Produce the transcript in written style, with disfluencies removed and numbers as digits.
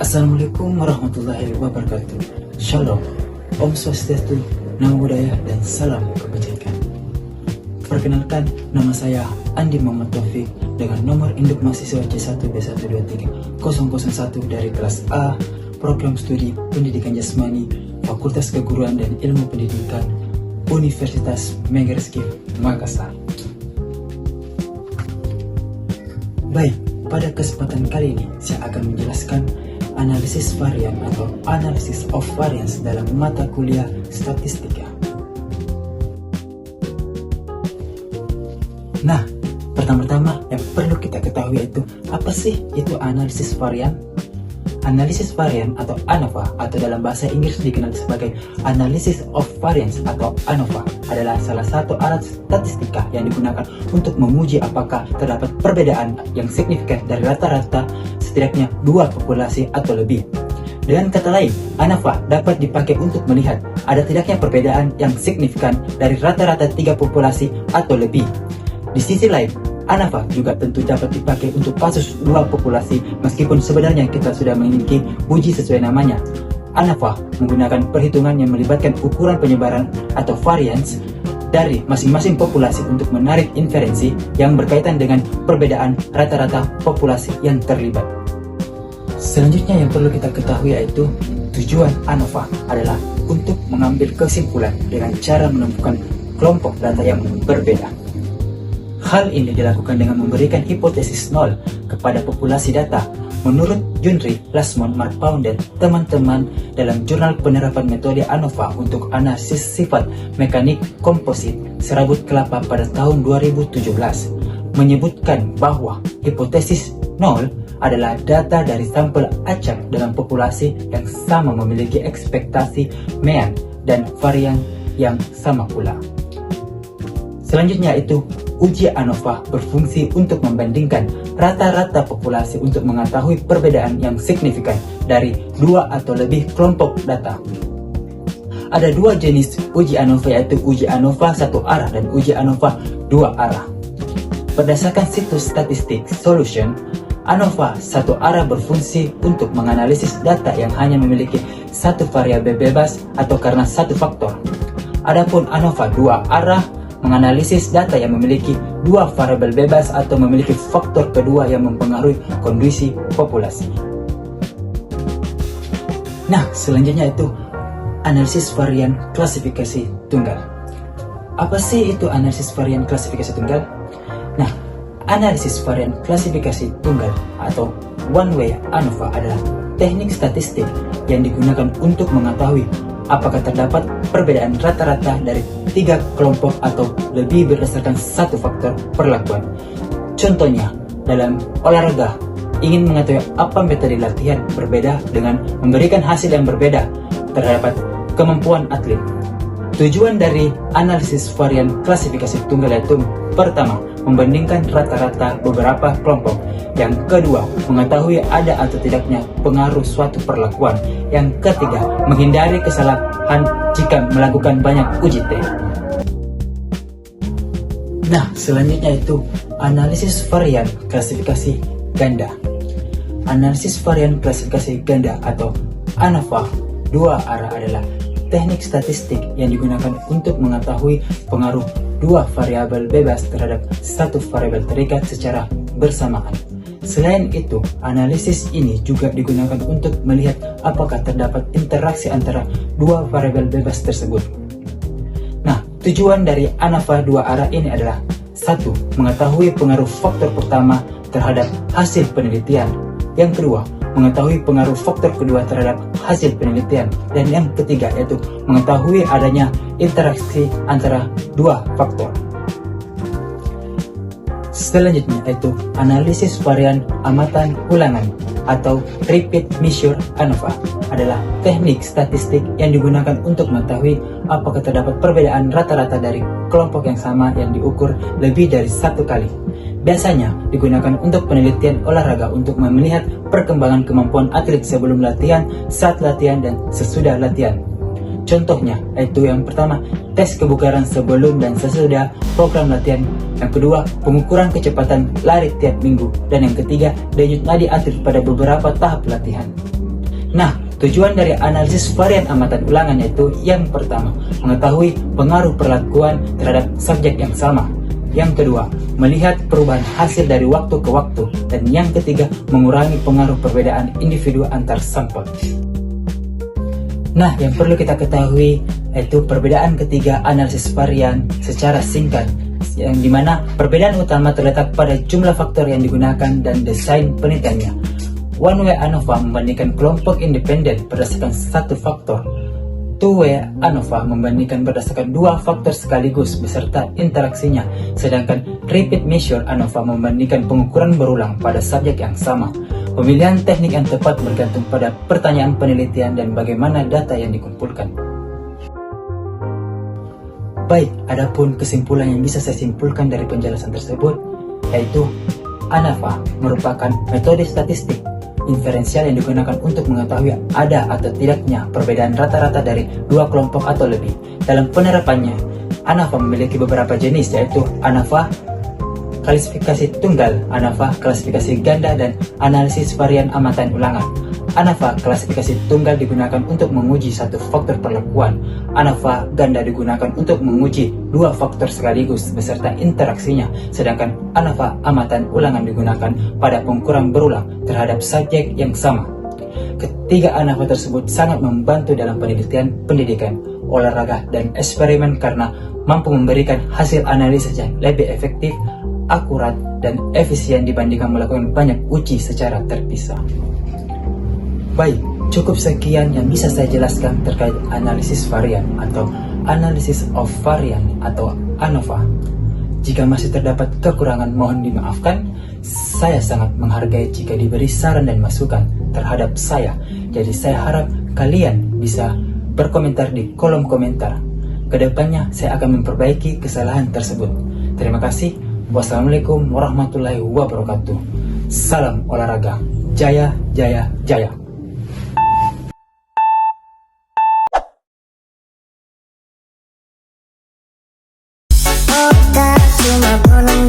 Assalamualaikum warahmatullahi wabarakatuh. Shalom, Om Swastiastu, Namo Buddhaya, dan salam kebajikan. Perkenalkan, nama saya Andi Muhammad Taufik dengan nomor induk mahasiswa C1B123 001 dari kelas A, Program Studi Pendidikan Jasmani, Fakultas Keguruan dan Ilmu Pendidikan, Universitas Megareskin, Makassar. Baik, pada kesempatan kali ini saya akan menjelaskan analisis varian atau analysis of variance dalam mata kuliah statistika. Nah, pertama-tama yang perlu kita ketahui itu apa sih itu analisis varian? Analisis varian atau ANOVA atau dalam bahasa Inggris dikenal sebagai Analysis of Variance atau ANOVA adalah salah satu alat statistika yang digunakan untuk menguji apakah terdapat perbedaan yang signifikan dari rata-rata setidaknya dua populasi atau lebih. Dengan kata lain, ANOVA dapat dipakai untuk melihat ada tidaknya perbedaan yang signifikan dari rata-rata tiga populasi atau lebih. Di sisi lain, ANOVA juga tentu dapat dipakai untuk kasus dua populasi meskipun sebenarnya kita sudah memiliki uji sesuai namanya. ANOVA menggunakan perhitungan yang melibatkan ukuran penyebaran atau variance dari masing-masing populasi untuk menarik inferensi yang berkaitan dengan perbedaan rata-rata populasi yang terlibat. Selanjutnya yang perlu kita ketahui yaitu tujuan ANOVA adalah untuk mengambil kesimpulan dengan cara menemukan kelompok data yang berbeda. Hal ini dilakukan dengan memberikan hipotesis nol kepada populasi data menurut Junri, Lasmon, Marpaun, dan teman-teman dalam jurnal penerapan metode ANOVA untuk analisis sifat mekanik komposit serabut kelapa pada tahun 2017 menyebutkan bahwa hipotesis nol adalah data dari sampel acak dalam populasi yang sama memiliki ekspektasi mean dan varian yang sama pula. Selanjutnya itu uji ANOVA berfungsi untuk membandingkan rata-rata populasi untuk mengetahui perbedaan yang signifikan dari dua atau lebih kelompok data. Ada dua jenis uji ANOVA yaitu uji ANOVA satu arah dan uji ANOVA dua arah. Berdasarkan situs statistik Solution, ANOVA satu arah berfungsi untuk menganalisis data yang hanya memiliki satu variabel bebas atau karena satu faktor. Adapun ANOVA dua arah menganalisis data yang memiliki dua variabel bebas atau memiliki faktor kedua yang mempengaruhi kondisi populasi. Nah, selanjutnya itu analisis varian klasifikasi tunggal. Apa sih itu analisis varian klasifikasi tunggal? Nah, analisis varian klasifikasi tunggal atau one way ANOVA adalah teknik statistik yang digunakan untuk mengetahui apakah terdapat perbedaan rata-rata dari tiga kelompok atau lebih berdasarkan satu faktor perlakuan. Contohnya, dalam olahraga, ingin mengetahui apa metode latihan berbeda dengan memberikan hasil yang berbeda terhadap kemampuan atlet. Tujuan dari analisis varian klasifikasi tunggal yaitu pertama, membandingkan rata-rata beberapa kelompok. Yang kedua, mengetahui ada atau tidaknya pengaruh suatu perlakuan. Yang ketiga, menghindari kesalahan jika melakukan banyak uji T. Nah, selanjutnya itu analisis varian klasifikasi ganda. Analisis varian klasifikasi ganda atau ANOVA dua arah adalah teknik statistik yang digunakan untuk mengetahui pengaruh dua variabel bebas terhadap satu variabel terikat secara bersamaan. Selain itu, analisis ini juga digunakan untuk melihat apakah terdapat interaksi antara dua variabel bebas tersebut. Nah, tujuan dari ANOVA dua arah ini adalah 1. Mengetahui pengaruh faktor pertama terhadap hasil penelitian. Yang kedua, mengetahui pengaruh faktor kedua terhadap hasil penelitian. Dan yang ketiga yaitu mengetahui adanya interaksi antara dua faktor. Selanjutnya yaitu analisis varian amatan ulangan atau repeat measure ANOVA adalah teknik statistik yang digunakan untuk mengetahui apakah terdapat perbedaan rata-rata dari kelompok yang sama yang diukur lebih dari satu kali. Biasanya digunakan untuk penelitian olahraga untuk melihat perkembangan kemampuan atlet sebelum latihan, saat latihan, dan sesudah latihan. Contohnya, yaitu yang pertama, tes kebugaran sebelum dan sesudah program latihan. Yang kedua, pengukuran kecepatan lari tiap minggu. Dan yang ketiga, denyut nadi atlet pada beberapa tahap latihan. Nah, tujuan dari analisis varian amatan ulangan yaitu yang pertama, mengetahui pengaruh perlakuan terhadap subjek yang sama. Yang kedua, melihat perubahan hasil dari waktu ke waktu. Dan yang ketiga, mengurangi pengaruh perbedaan individu antar sampel. Nah, yang perlu kita ketahui yaitu perbedaan ketiga analisis varian secara singkat, yang dimana perbedaan utama terletak pada jumlah faktor yang digunakan dan desain penelitiannya. One-way ANOVA membandingkan kelompok independen berdasarkan satu faktor. Two-way ANOVA membandingkan berdasarkan dua faktor sekaligus beserta interaksinya, sedangkan repeat measure ANOVA membandingkan pengukuran berulang pada subjek yang sama. Pemilihan teknik yang tepat bergantung pada pertanyaan penelitian dan bagaimana data yang dikumpulkan. Baik, adapun kesimpulan yang bisa saya simpulkan dari penjelasan tersebut, yaitu ANOVA merupakan metode statistik inferensial yang digunakan untuk mengetahui ada atau tidaknya perbedaan rata-rata dari dua kelompok atau lebih. Dalam penerapannya, ANOVA memiliki beberapa jenis, yaitu ANOVA klasifikasi tunggal, ANOVA klasifikasi ganda, dan analisis varian amatan ulangan. ANOVA klasifikasi tunggal digunakan untuk menguji satu faktor perlakuan. ANOVA ganda digunakan untuk menguji dua faktor sekaligus beserta interaksinya, sedangkan ANOVA amatan ulangan digunakan pada pengukuran berulang terhadap subjek yang sama. Ketiga ANOVA tersebut sangat membantu dalam penelitian, pendidikan, olahraga, dan eksperimen karena mampu memberikan hasil analisis yang lebih efektif, akurat, dan efisien dibandingkan melakukan banyak uji secara terpisah. Baik, cukup sekian yang bisa saya jelaskan terkait analisis varian atau analysis of variant atau ANOVA. Jika masih terdapat kekurangan mohon dimaafkan. Saya sangat menghargai jika diberi saran dan masukan terhadap saya. Jadi saya harap kalian bisa berkomentar di kolom komentar. Kedepannya saya akan memperbaiki kesalahan tersebut. Terima kasih. Wassalamualaikum warahmatullahi wabarakatuh. Salam olahraga. Jaya, jaya, jaya. Cuma bolong